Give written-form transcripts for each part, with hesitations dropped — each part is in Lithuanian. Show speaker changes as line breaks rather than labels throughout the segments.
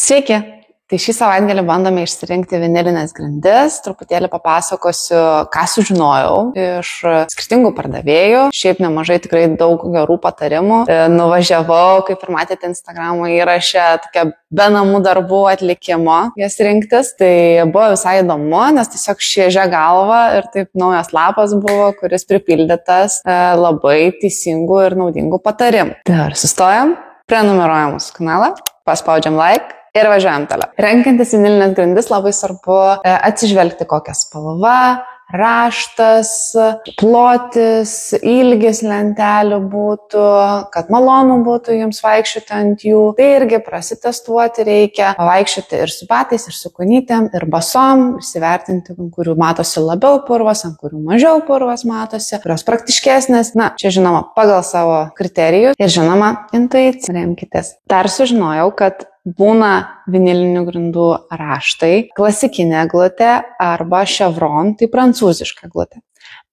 Sveiki! Tai šį savaitgalį bandome išsirinkti vinilinės grindis. Truputėlį papasakosiu, ką sužinojau iš skirtingų pardavėjų. Šiaip nemažai tikrai daug gerų patarimų. Nuvažiavau, kaip ir matėte Instagramo įraše, tokia be namų darbų atlikimo jas rinktis. Tai buvo visai įdomu, nes tiesiog šviežia galva ir taip naujas lapas buvo, kuris pripildytas labai teisingų ir naudingų patarimų. Dar sustojam, prenumeruojam mūsų kanalą, paspaudžiam like. Ir važiuojam toliau. Renkantis vinilinės grindis labai svarbu atsižvelgti, kokia spalva, raštas, plotis, ilgis lentelių būtų, kad malonu būtų jums vaikščioti ant jų. Tai irgi prasitestuoti reikia, vaikščioti ir su batais, ir su kojytėm, ir basom, įsivertinti, kurių matosi labiau purvas, ant kurių mažiau purvas matosi, kurios praktiškesnės. Na, čia žinoma, pagal savo kriterijus ir žinoma, intuiciją remkitės. Dar sužinojau, kad būna vinilinių grindų raštai, klasikinė eglutė arba chevron, tai prancūziška eglutė.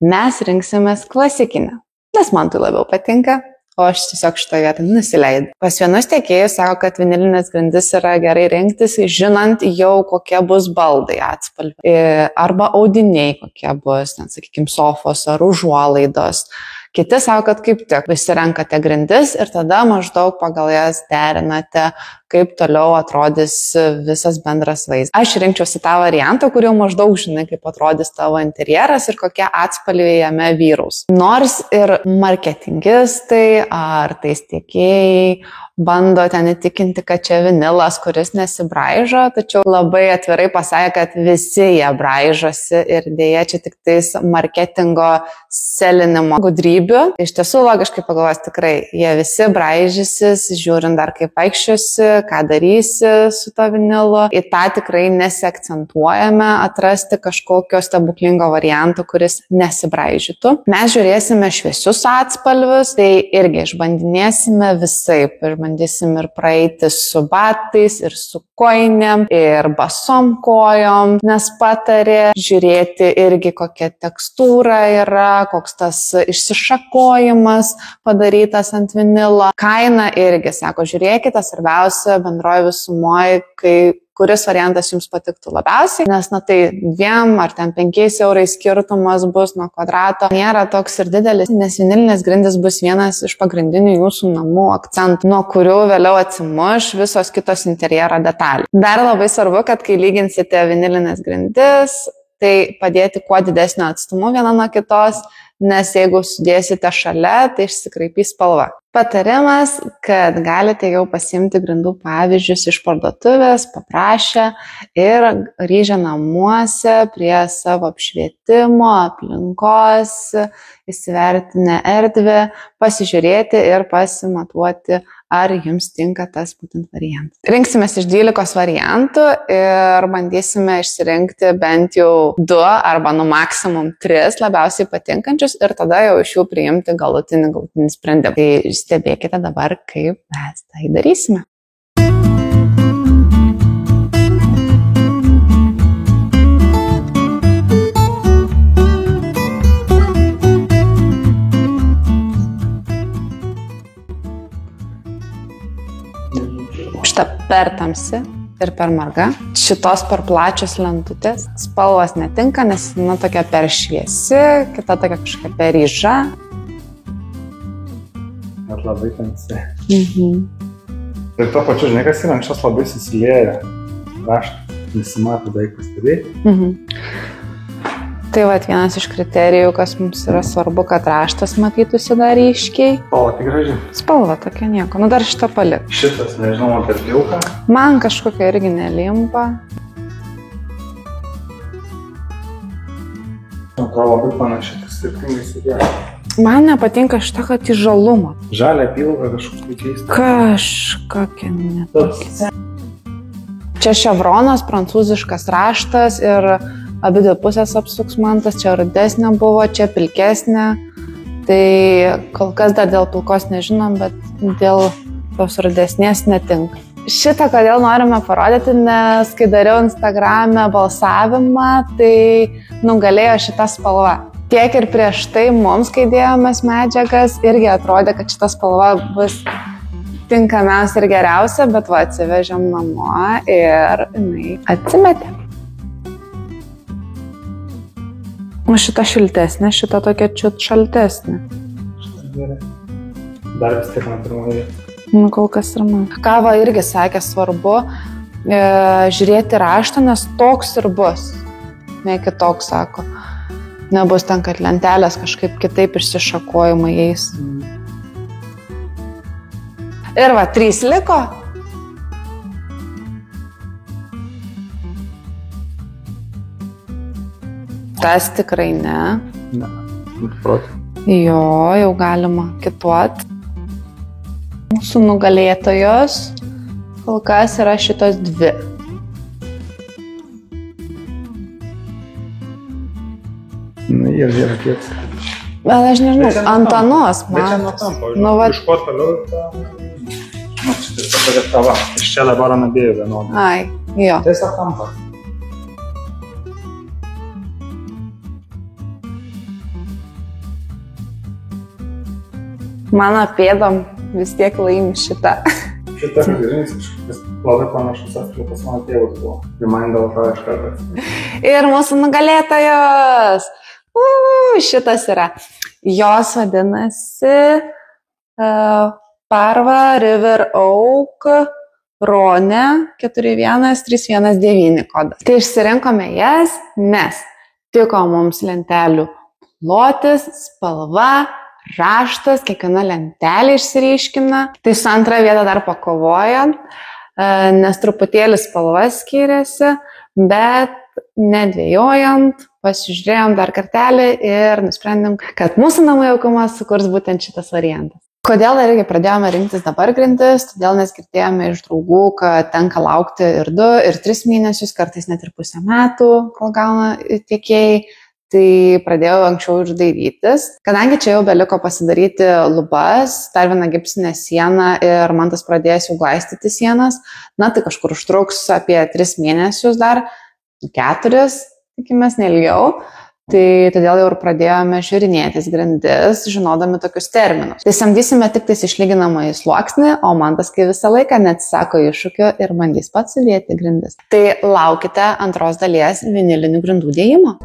Mes rinksimės klasikinę, nes man tai labiau patinka, o aš tiesiog šitoje vietoje nusileidau. Pas vienus tiekėjus sako, kad vinilinės grindis yra gerai rinktis, žinant jau kokie bus baldai atspalviai, arba audiniai kokie bus, ten, sakykime, sofos ar užuolaidos. Kiti sako, kad kaip tik visi renkate grindis ir tada maždaug pagal jas derinate, kaip toliau atrodys visas bendras vaizdas. Aš rinkčiausi tą variantą, kur jau maždaug žinai, kaip atrodys tavo interjeras ir kokie atspalviai jame vyraus. Nors ir marketingistai ar tais tiekėjai bando ten įtikinti, kad čia vinilas, kuris nesibraižo, tačiau labai atvirai pasakė, kad visi jie braižosi ir dėja čia tik tais marketingo selinimo gudrybių. Iš tiesų, logiškai pagalvos, tikrai jie visi braižysis, žiūrint dar kaip vaikščiosi, ką darysi su to vinilu. Į tą tikrai nesiakcentuojame atrasti kažkokio stebuklingo varianto, kuris nesibraižytų. Mes žiūrėsime šviesius atspalvius, tai irgi išbandinėsime visaip. Bandysim ir praeiti su batais, ir su kojinėm, ir basom kojom, nes patarė žiūrėti irgi kokia tekstūra yra, koks tas išsišakojimas padarytas ant vinilo. Kaina irgi, sako, žiūrėkite, svarbiausia bendroje visumoje, kuris variantas jums patiktų labiausiai, nes tai 2 ar 5 eurais skirtumas bus nuo kvadrato. Nėra toks ir didelis, nes vinilinės grindys bus vienas iš pagrindinių jūsų namų akcentų, nuo kurių vėliau atsimuš visos kitos interjero detalės. Dar labai svarbu, kad kai lyginsite vinilinės grindis, tai padėti kuo didesnio atstumu viena nuo kitos, nes jeigu sudėsite šalia, tai išsikraipys spalva. Patarimas, kad galite jau pasiimti grindų pavyzdžius iš parduotuvės, paprašę ir grįžę namuose prie savo apšvietimo, aplinkos, įsivertinę erdvę, pasižiūrėti ir pasimatuoti, ar jums tinka tas būtent variantas. Rinksimės iš 12 variantų ir bandysime išsirinkti bent jau 2 arba maksimum 3 labiausiai patinkančius ir tada jau iš jų priimti galutinį sprendimą. Tai stebėkite dabar, kaip mes tai darysime. Šitą per tamsi ir per marga. Šitos per plačios lentutės. Spalvos netinka, nes tokia per šviesi, kita tokia kažkokia per ryža.
Net labai tamsi. Ir to pačiu, žinai, kas yra, anksčios labai susilieja raštą, nesimato beveik pastebėjai.
Tai vienas iš kriterijų, kas mums yra svarbu, kad raštas matytųsi dar ryškiai.
O, tai gražiai.
Spalva tokia nieko. Dar šitą palik.
Šitas, nežinau, per pilką.
Man kažkokia irgi nelimpa.
Atrodo labai panašiai, tas skirtingai sudėjo.
Man nepatinka šitą, kad į žalumą.
Žalia pilka kažkokia keista.
Kažkokia netokia. Čia chevronas, prancūziškas raštas ir abi dvi pusės apsuks mantas, čia rudesnė buvo, čia pilkesnė. Tai kol kas dar dėl pilkos nežinom, bet dėl tos rudesnės netinka. Šitą kodėl norime parodyti, nes kai dariau Instagram'e balsavimą, tai nugalėjo šitą spalvą. Tiek ir prieš tai mums, kai dėjomės medžiagas, irgi atrodė, kad šita spalva bus tinkamiausia ir geriausia, bet va atsivežėm namo ir jinai atsimetė. O šita šiltesnė, šita tokia čiut šaltesnė.
Gerai. Dar vis tiek man pirmoje.
Nu, kol kas ir man. Kava irgi sakė svarbu žiūrėti raštą, nes toks ir bus. Ne kitoks, sako. Nebus ten, kad lentelės kažkaip kitaip išsišakojimai eis. Ir va, 3 liko. Tas tikrai ne.
Ne, proti.
Jo, jau galima kituot. Mūsų nugalėtojos kol kas yra šitos 2.
Nu, ir yra kiek.
Bet aš nežinau, Antanos, man.
Bet čia nuo tampo,
Nu, va-
iš ko toliau tą... Nu, čia tokia tava. Iš čia dabar nabėjau vienodai.
Ai, jo.
Tiesiog tampa.
Mano pėdom vis tiek laimi šitą.
Šitas žinais, kažkas labai panašus atskripas mano tėvus buvo. Ir man dėl to iš karto.
Ir mūsų nugalėtojos. Šitas yra. Jos vadinasi Parva River Oak Rone 41319 kodas. Tai išsirinkome jas, nes tiko mums lentelių plotis, spalva, raštas, kiekviena lentelė išsiryškina. Tai su antra vieta dar pakovojant, nes truputėlį spalva skiriasi, bet nedvėjojant, pasižiūrėjom dar kartelį ir nusprendėm, kad mūsų namų jaukumas sukurs būtent šitas variantas. Kodėl irgi pradėjome rinktis dabar grindis, todėl nes girdėjome iš draugų, kad tenka laukti ir 2, ir 3 mėnesius, kartais net ir pusę metų, kol gauna tiekėjai. Tai pradėjau anksčiau ir dairytis. Kadangi čia jau beliko pasidaryti lubas, dar vieną gipsinę sieną ir man tas pradėjęs jau glaistyti sienas, na tai kažkur užtruks apie 3 mėnesius dar, 4, tikimės, neilgiau. Tai todėl jau ir pradėjome žiūrinėtis grindis, žinodami tokius terminus. Tai samdysime tik tais išlyginamąjį sluoksnį, o man tas kai visą laiką neatsisako iššūkio ir bandys pats sudėti grindis. Tai laukite antros dalies vinilinių grindų dėjimo.